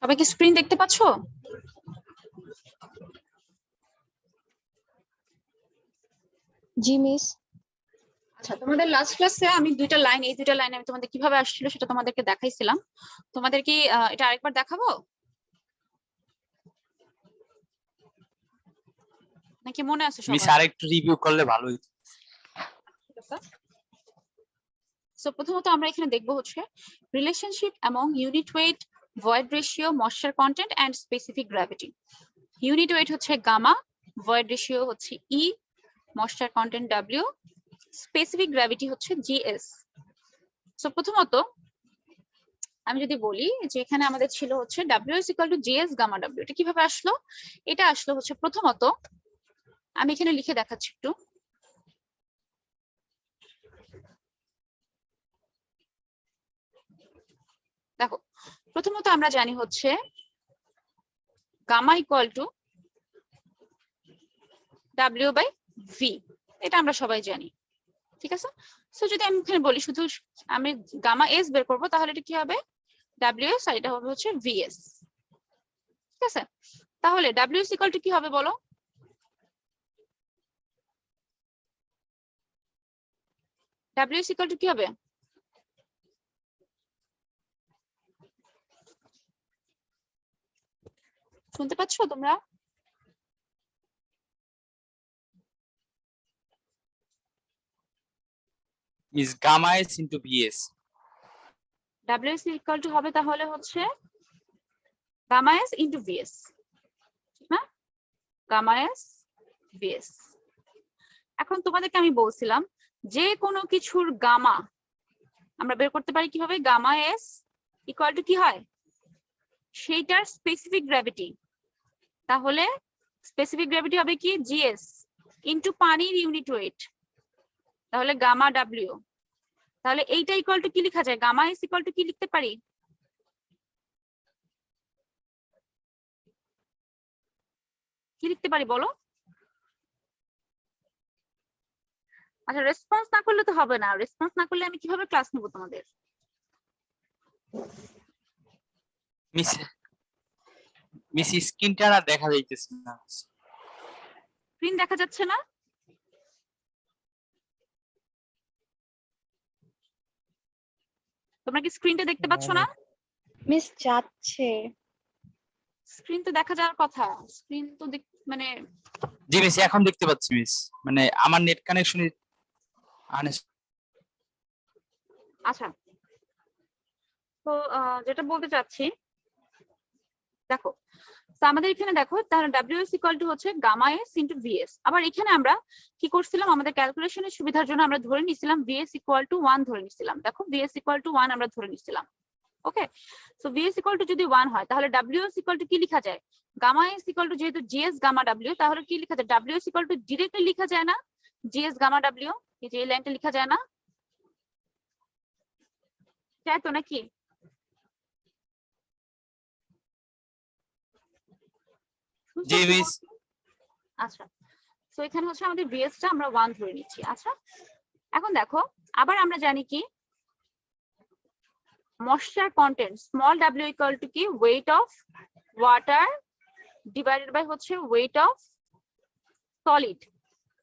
সবাই কি স্ক্রিন দেখতে পাচ্ছো? জি মিস। আচ্ছা, তোমাদের লাস্ট ক্লাসে আমি দুইটা লাইন, এই দুইটা লাইন আমি তোমাদের কিভাবে আসছিল সেটা তোমাদেরকে দেখাইছিলাম। তোমাদের কি এটা আরেকবার দেখাবো নাকি মনে আছে মিস সবার? আরেকটু রিভিউ করলে ভালো হতো। ঠিক আছে। সো প্রথমত আমরা এখানে দেখবো হচ্ছে relationship among unit weight, void ratio, moisture content and specific gravity. Unit weight হচ্ছে গামা, ভয়েড রেশিও হচ্ছে e, moisture content W, specific gravity হচ্ছে জিএস। সো প্রথমত আমি যদি বলি যে এখানে আমাদের ছিল হচ্ছে WS = GS গামা W, এটা কিভাবে আসলো? এটা আসলো হচ্ছে প্রথমত আমি এখানে লিখে দেখাচ্ছি একটু। দেখো, প্রথমত আমরা জানি হচ্ছে গামা = W/V, এটা আমরা সবাই জানি। ঠিক আছে। সো যদি আমি এখানে বলি শুধু আমি গামা S বের করব, তাহলে এটা কি হবে? WS, আর এটা হবে হচ্ছে VS। ঠিক আছে। তাহলে WS = কি হবে বলো? WS = কি হবে? শুনতে পাচ্ছো তোমরা? Miss gamma S into VS. WS = হবে তাহলে হচ্ছে গামা S ইন্টু VS, ঠিক না? Gamma S VS। এখন তোমাদেরকে আমি বলছিলাম যে কোনো কিছুর গামা আমরা বের করতে পারি কিভাবে? গামা S = কি হয়? সেইটার স্পেসিফিক গ্র্যাভিটি। তাহলে স্পেসিফিক গ্র্যাভিটি হবে কি? GS ইন্টু পানির ইউনিট ওয়েট, তাহলে গামা W। তাহলে এইটা ইকুয়াল টু কি লেখা যায়? গামা S = কি লিখতে পারি? কি লিখতে পারি বলো? আচ্ছা, রেসপন্স না করলে তো হবে না। রেসপন্স না করলে আমি কিভাবে ক্লাস নেব তোমাদের? মিস মিস স্ক্রিনটা না দেখা যাইতেছে না। স্ক্রিন দেখা যাচ্ছে না? তোমরা কি স্ক্রিনটা দেখতে পাচ্ছ না? মিস যাচ্ছে। স্ক্রিন তো দেখা যাওয়ার কথা। স্ক্রিন তো মানে জি মিস এখন দেখতে পাচ্ছি মিস, মানে আমার নেট কানেকশন আচ্ছা। তো যেটা বলতে চাচ্ছি, দেখো তো আমাদের এখানে দেখো তাহলে WS = হচ্ছে গামা S ইন্টু VS। আবার এখানে আমরা কি করছিলাম? আমাদের ক্যালকুলেশনের সুবিধার জন্য আমরা ধরে নিছিলাম VS = 1 ধরে নিছিলাম। দেখো VS = 1 আমরা ধরে নিছিলাম। ওকে। সো VS = যদি 1 হয় তাহলে WS = কি লেখা যায়? গামা S = যেহেতু GS গামা W, তাহলে কি লেখা যায়? WS = ডিরেক্টলি লেখা যায় না GS গামা W? এই যে এই লাইনটা লেখা যায় না? যায় তো নাকি? জি মিস। আচ্ছা, তো এখানে হচ্ছে আমাদের VS টা আমরা 1 ধরে নিচ্ছি। আচ্ছা, এখন দেখো আবার আমরা জানি কি ময়েশ্চার কন্টেন্ট স্মল w = কি? Weight of water divided by হচ্ছে ওয়েট অফ সলিড।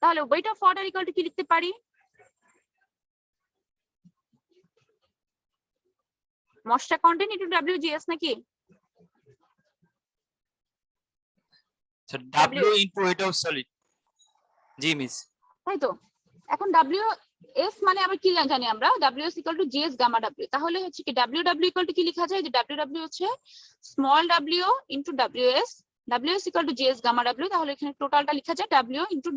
তাহলে ওয়েট অফ ওয়াটার = কি লিখতে পারি? ময়েশ্চার কন্টেন্ট ইনটু WGS নাকি? W into weight of solid. জি মিস। তাই তো। এখন WS মানে আবার কি জানি আমরা? WS = GS gamma W। তাহলে হচ্ছে কি WW = কি লেখা যায়? যে WW হচ্ছে small w into WS, WS = GS gamma W। তাহলে এখানে টোটালটা লেখা যায় W ইনটু